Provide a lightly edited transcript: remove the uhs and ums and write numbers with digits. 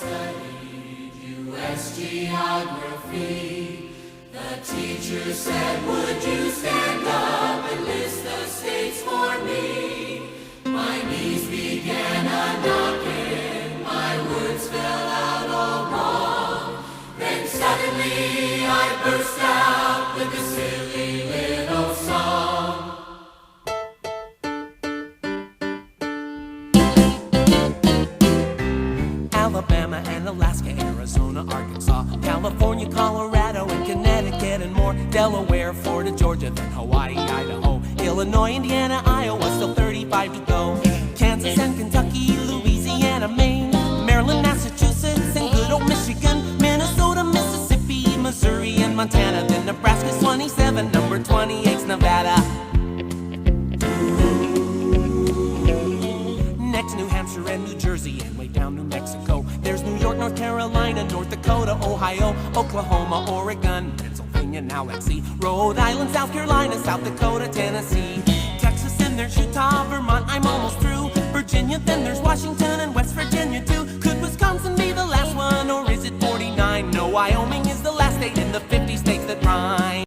studied U.S. geography. The teacher said, would you stand up and list the states for me? My knees began a-knocking, my words fell out all wrong. Then suddenly I burst out with a silly little song. Alabama and Alaska, Arizona, Arkansas, California, Colorado, and Connecticut and more. Delaware, Florida, Georgia, then Hawaii, Idaho, Illinois, Indiana, Iowa, still 35 to go. Kansas and Kentucky, Louisiana, Maine, Maryland, Massachusetts, and good old Michigan, Minnesota, Mississippi, Missouri, and Montana. Then Nebraska's 27, number 28's Nevada. Next, New Hampshire and New Jersey, and way down New Mexico. There's New York, North Carolina, North Dakota, Ohio, Oklahoma, Oregon, Pennsylvania, now let's see, Rhode Island, South Carolina, South Dakota, Tennessee, Texas, and there's Utah, Vermont, I'm almost through, Virginia, then there's Washington and West Virginia too. Could Wisconsin be